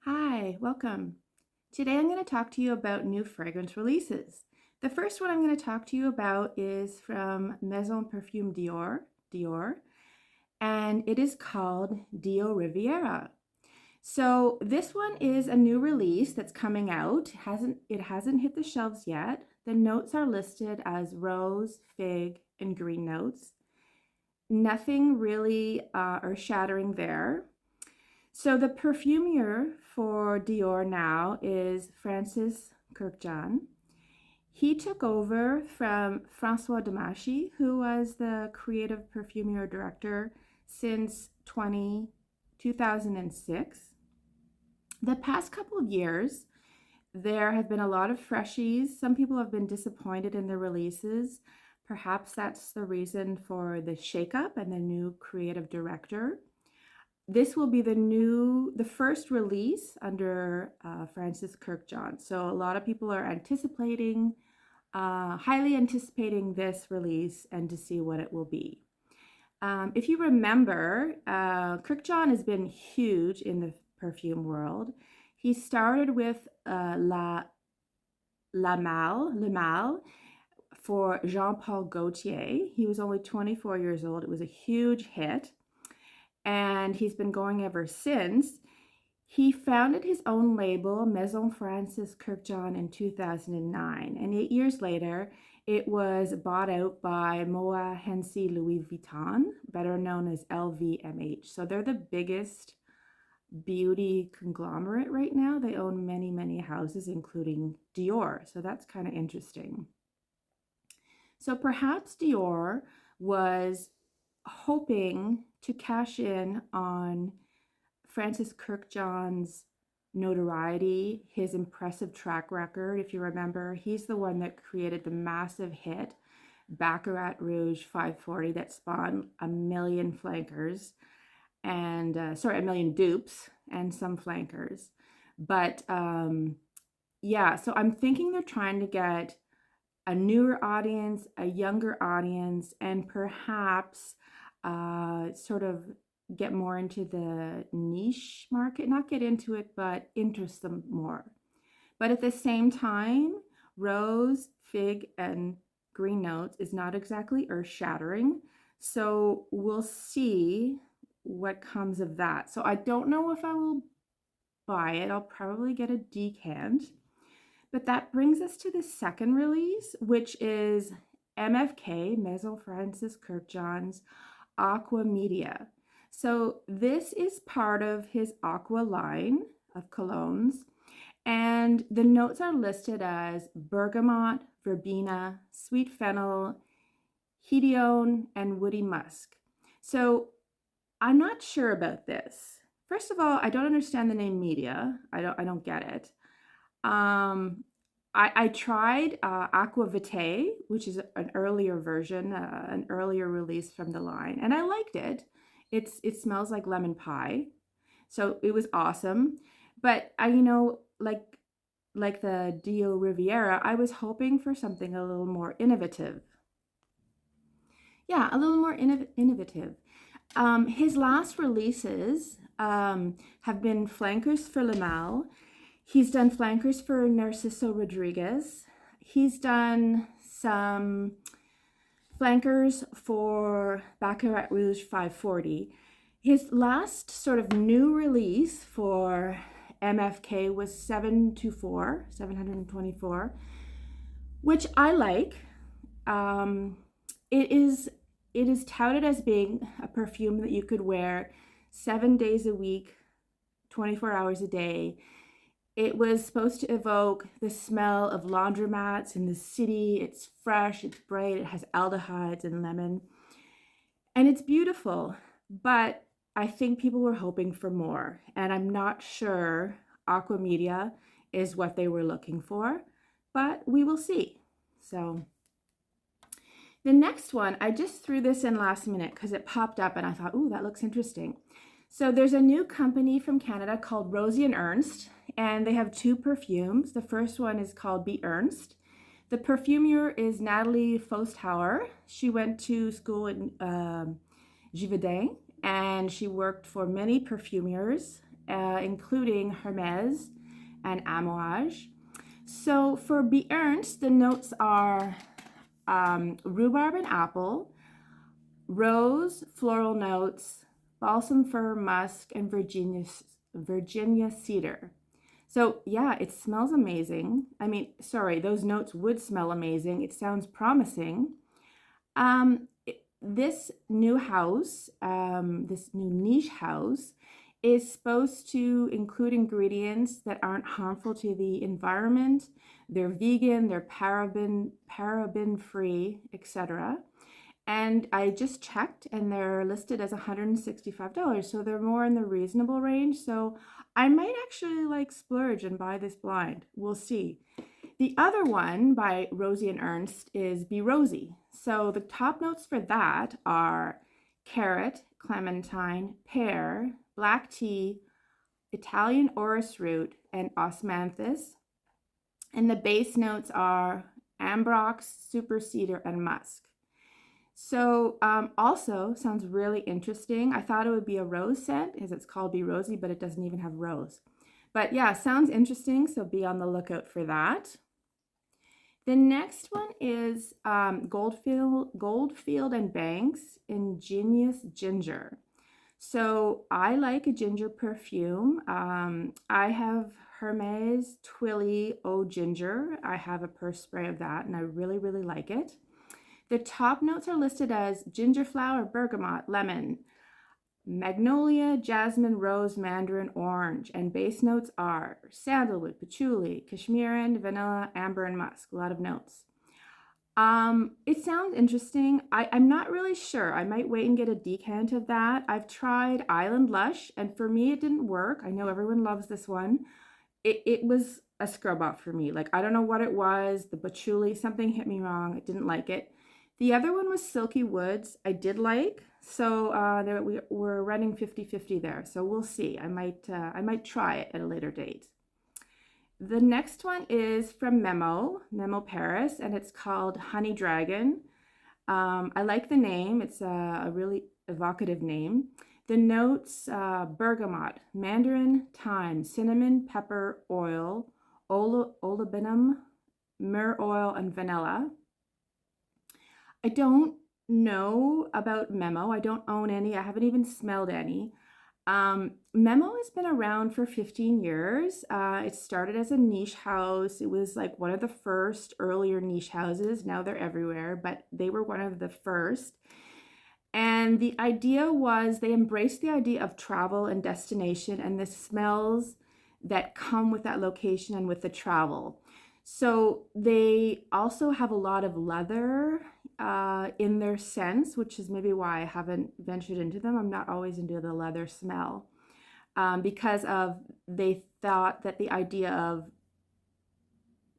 Hi, welcome. Today I'm going to talk to you about new fragrance releases. The first one I'm going to talk to you about is from Maison Perfume Dior, and it is called Dior Riviera. So this one is a new release that's coming out. It hasn't hit the shelves yet. The notes are listed as rose, fig, and green notes. Nothing really earth-shattering there. So the perfumer for Dior now is Francis Kurkdjian. He took over from François Damasci, who was the creative perfumer director since 2006. The past couple of years, there have been a lot of freshies. Some people have been disappointed in the releases. Perhaps that's the reason for the shakeup and the new creative director. This will be the first release under Francis Kurkdjian. So a lot of people are highly anticipating this release and to see what it will be. If you remember, Kurkdjian has been huge in the perfume world. He started with Le Mal for Jean-Paul Gaultier. He was only 24 years old. It was a huge hit, and he's been going ever since. He founded his own label, Maison Francis Kurkdjian, in 2009, and 8 years later, it was bought out by Moët Hennessy Louis Vuitton, better known as LVMH. So they're the biggest beauty conglomerate right now. They own many, many houses, including Dior. So that's kind of interesting. So perhaps Dior was hoping to cash in on Francis Kurkdjian's notoriety, his impressive track record. If you remember, he's the one that created the massive hit Baccarat Rouge 540 that spawned a million flankers and a million dupes and some flankers. But yeah, so I'm thinking they're trying to get a newer audience, a younger audience, and perhaps sort of get more into the niche market, not get into it, but interest them more. But at the same time, rose, fig, and green notes is not exactly earth-shattering. So we'll see what comes of that. So I don't know if I will buy it. I'll probably get a decant. But that brings us to the second release, which is MFK, Maison Francis Kurkdjian's Aqua Media. So this is part of his Aqua line of colognes, and the notes are listed as bergamot, verbena, sweet fennel, hedione, and woody musk. So I'm not sure about this. First of all, I don't understand the name media. I don't get it. I tried Aqua Vitae, which is an earlier version, an earlier release from the line, and I liked it. It smells like lemon pie, so it was awesome. But like the Dior Riviera, I was hoping for something a little more innovative. Yeah, a little more innovative. His last releases have been flankers for Le Mal. He's done flankers for Narciso Rodriguez. He's done some flankers for Baccarat Rouge 540. His last sort of new release for MFK was 724, which I like. It is touted as being a perfume that you could wear 7 days a week, 24 hours a day. It was supposed to evoke the smell of laundromats in the city. It's fresh, it's bright, it has aldehydes and lemon, and it's beautiful. But I think people were hoping for more, and I'm not sure Aqua Media is what they were looking for, but we will see. So the next one, I just threw this in last minute because it popped up and I thought, ooh, that looks interesting. So there's a new company from Canada called Rosy and Earnest, and they have two perfumes. The first one is called Be Earnest. The perfumer is Natalie Fausthauer. She went to school in Givaudan, and she worked for many perfumers including Hermes and Amouage. So for Ernst, the notes are rhubarb and apple, rose, floral notes, balsam fir, musk, and Virginia cedar. So yeah, it smells amazing. I mean, sorry, those notes would smell amazing. It sounds promising. This new house, this new niche house, is supposed to include ingredients that aren't harmful to the environment. They're vegan, they're paraben free, etc. And I just checked and they're listed as $165. So they're more in the reasonable range. So I might actually like splurge and buy this blind. We'll see. The other one by Rosy and Earnest is Be Rosy. So the top notes for that are carrot, clementine, pear, black tea, Italian orris root, and osmanthus. And the base notes are ambrox, super cedar, and musk. So also sounds really interesting. I thought it would be a rose scent because it's called Be Rosy, but it doesn't even have rose. But yeah, sounds interesting. So be on the lookout for that. The next one is Goldfield and Banks Ingenious Ginger. So I like a ginger perfume. I have Hermes Twilly Eau Ginger. I have a purse spray of that and I really, really like it. The top notes are listed as ginger flower, bergamot, lemon, magnolia, jasmine, rose, mandarin, orange, and base notes are sandalwood, patchouli, cashmeran, vanilla, amber, and musk. A lot of notes. It sounds interesting. I'm not really sure. I might wait and get a decant of that. I've tried Island Lush, and for me, it didn't work. I know everyone loves this one. It was a scrub off for me. Like, I don't know what it was. The patchouli, something hit me wrong. I didn't like it. The other one was Silky Woods. I did like. So we're running 50-50 there. So we'll see. I might try it at a later date. The next one is from Memo Paris, and it's called Honey Dragon. I like the name. It's a really evocative name. The notes, bergamot, mandarin, thyme, cinnamon, pepper, oil, olibanum, myrrh oil, and vanilla. I don't know about Memo. I don't own any. I haven't even smelled any. Memo has been around for 15 years. It started as a niche house. It was like one of the first earlier niche houses. Now they're everywhere, but they were one of the first. And the idea was they embraced the idea of travel and destination and the smells that come with that location and with the travel. So they also have a lot of leather in their scents, which is maybe why I haven't ventured into them. I'm not always into the leather smell because they thought that the idea of,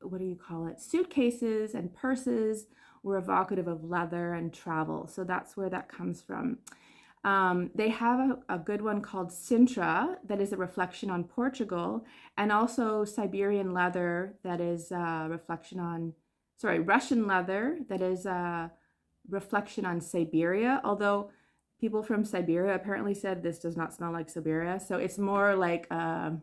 what do you call it, suitcases and purses were evocative of leather and travel. So that's where that comes from. They have a good one called Sintra that is a reflection on Portugal, and also Siberian leather that is a reflection on, Russian leather that is a reflection on Siberia, although people from Siberia apparently said this does not smell like Siberia. So it's more like a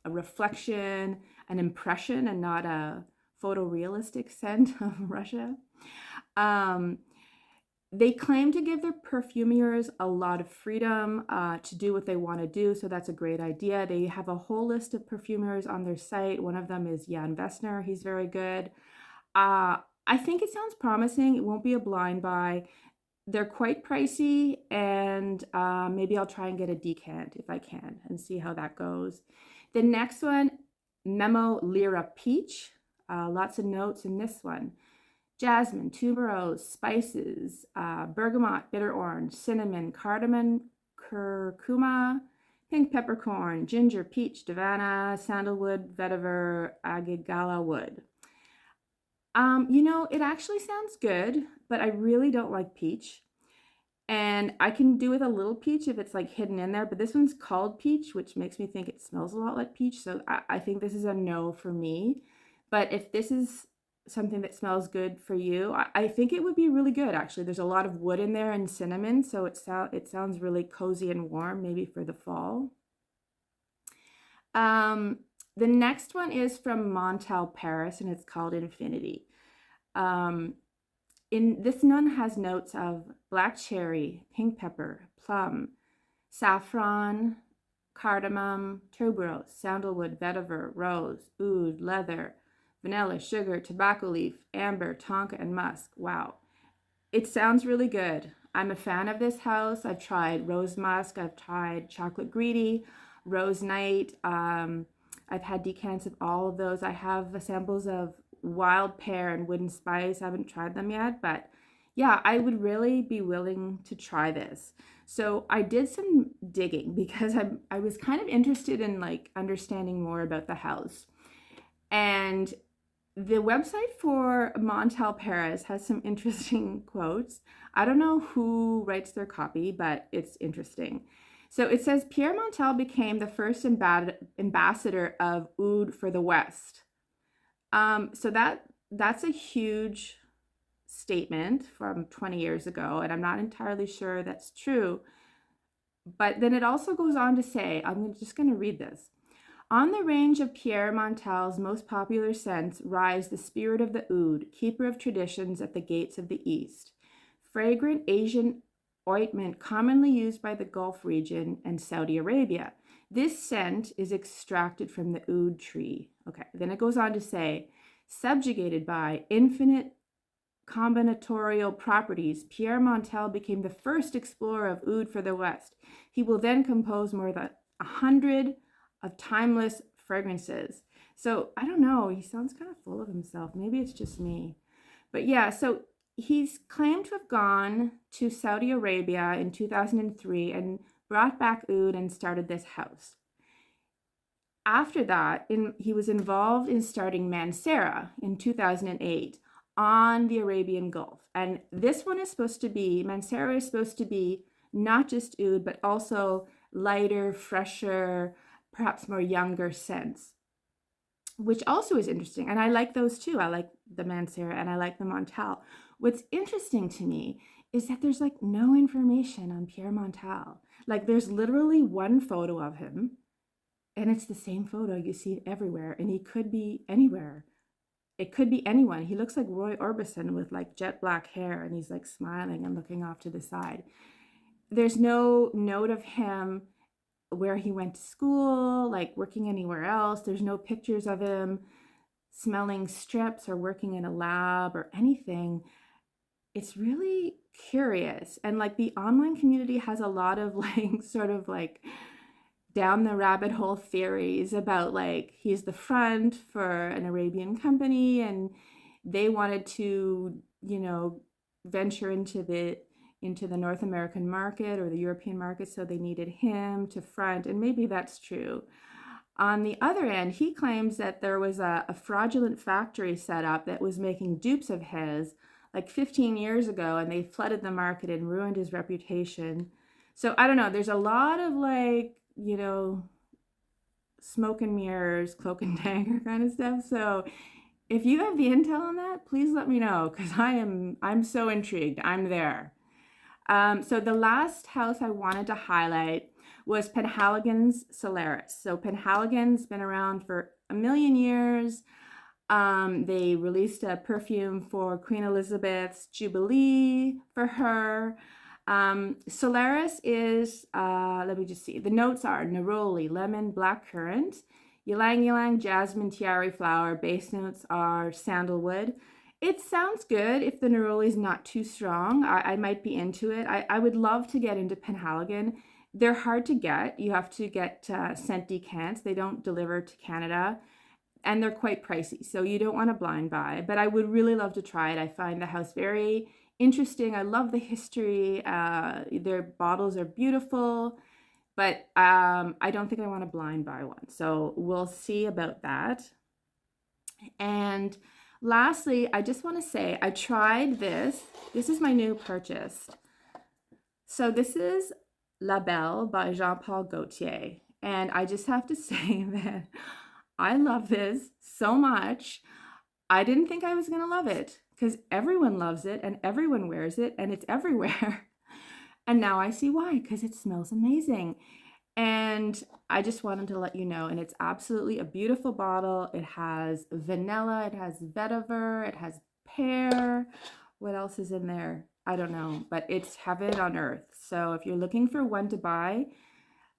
reflection, an impression, and not a photorealistic scent of Russia. They claim to give their perfumers a lot of freedom to do what they want to do, so that's a great idea. They have a whole list of perfumers on their site. One of them is Jan Vesner. He's very good. I think it sounds promising. It won't be a blind buy. They're quite pricey, and maybe I'll try and get a decant if I can and see how that goes. The next one, Memo Lyra Peach. Lots of notes in this one. Jasmine, tuberose, spices, bergamot, bitter orange, cinnamon, cardamom, curcuma, pink peppercorn, ginger, peach, davana, sandalwood, vetiver, agagala wood. It actually sounds good, but I really don't like peach. And I can do with a little peach if it's like hidden in there, but this one's called peach, which makes me think it smells a lot like peach. So I think this is a no for me. But if this is something that smells good for you, I think it would be really good, actually. There's a lot of wood in there and cinnamon, so it sounds really cozy and warm, maybe for the fall. Um, the next one is from Montale, Paris, and it's called Infinity. Um, in this one has notes of black cherry, pink pepper, plum, saffron, cardamom, tuberose, sandalwood, vetiver, rose, oud, leather, vanilla, sugar, tobacco leaf, amber, tonka, and musk. Wow. It sounds really good. I'm a fan of this house. I've tried rose musk, I've tried chocolate greedy, rose night. I've had decants of all of those. I have samples of wild pear and wooden spice. I haven't tried them yet, but yeah, I would really be willing to try this. So I did some digging because I was kind of interested in like understanding more about the house. And the website for Montale Paris has some interesting quotes. I don't know who writes their copy, but it's interesting. So it says Pierre Montale became the first ambassador of Oud for the West. So that's a huge statement from 20 years ago, and I'm not entirely sure that's true. But then it also goes on to say, I'm just going to read this. On the range of Pierre Montale's most popular scents rise the spirit of the oud, keeper of traditions at the gates of the East. Fragrant Asian ointment commonly used by the Gulf region and Saudi Arabia. This scent is extracted from the oud tree. Okay, then it goes on to say, subjugated by infinite combinatorial properties, Pierre Montale became the first explorer of oud for the West. He will then compose more than 100 of timeless fragrances. So I don't know, he sounds kind of full of himself. Maybe it's just me. But yeah, so he's claimed to have gone to Saudi Arabia in 2003 and brought back oud and started this house. After that, he was involved in starting Mancera in 2008 on the Arabian Gulf. And this one is supposed to be, Mancera is supposed to be not just oud, but also lighter, fresher, perhaps more younger scents, which also is interesting. And I like those too. I like the Mancera and I like the Montale. What's interesting to me is that there's like no information on Pierre Montale. Like there's literally one photo of him and it's the same photo. You see it everywhere and he could be anywhere. It could be anyone. He looks like Roy Orbison with like jet black hair and he's like smiling and looking off to the side. There's no note of him where he went to school, like working anywhere else. There's no pictures of him smelling strips or working in a lab or anything. It's really curious. And like the online community has a lot of like sort of like down the rabbit hole theories about like he's the front for an Arabian company and they wanted to, you know, venture into the North American market or the European market, so they needed him to front, and maybe that's true. On the other end, he claims that there was a fraudulent factory set up that was making dupes of his like 15 years ago, and they flooded the market and ruined his reputation. So I don't know, there's a lot of like, you know, smoke and mirrors, cloak and dagger kind of stuff. So if you have the intel on that, please let me know because I'm so intrigued. I'm there. So the last house I wanted to highlight was Penhaligon's Solaris. So Penhaligon's been around for a million years. They released a perfume for Queen Elizabeth's Jubilee for her. Solaris is, let me just see. The notes are neroli, lemon, blackcurrant, ylang ylang, jasmine, tiare flower. Base notes are sandalwood. It sounds good if the neroli is not too strong. I might be into it. I would love to get into Penhaligon. They're hard to get. You have to get scent decants. They don't deliver to Canada. And they're quite pricey. So you don't want to blind buy. But I would really love to try it. I find the house very interesting. I love the history. Their bottles are beautiful. But I don't think I want to blind buy one. So we'll see about that. And lastly, I just want to say I tried this. This is my new purchase. So this is LaBelle by Jean-Paul Gaultier. And I just have to say that I love this so much. I didn't think I was going to love it because everyone loves it and everyone wears it and it's everywhere. And now I see why, because it smells amazing. And I just wanted to let you know, and it's absolutely a beautiful bottle. It has vanilla, it has vetiver, it has pear. What else is in there? I don't know, but it's heaven on earth. So if you're looking for one to buy,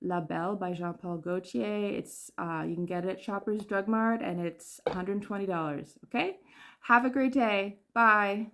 LaBelle by Jean-Paul Gaultier. It's you can get it at Shoppers Drug Mart, and it's $120. Okay? Have a great day. Bye.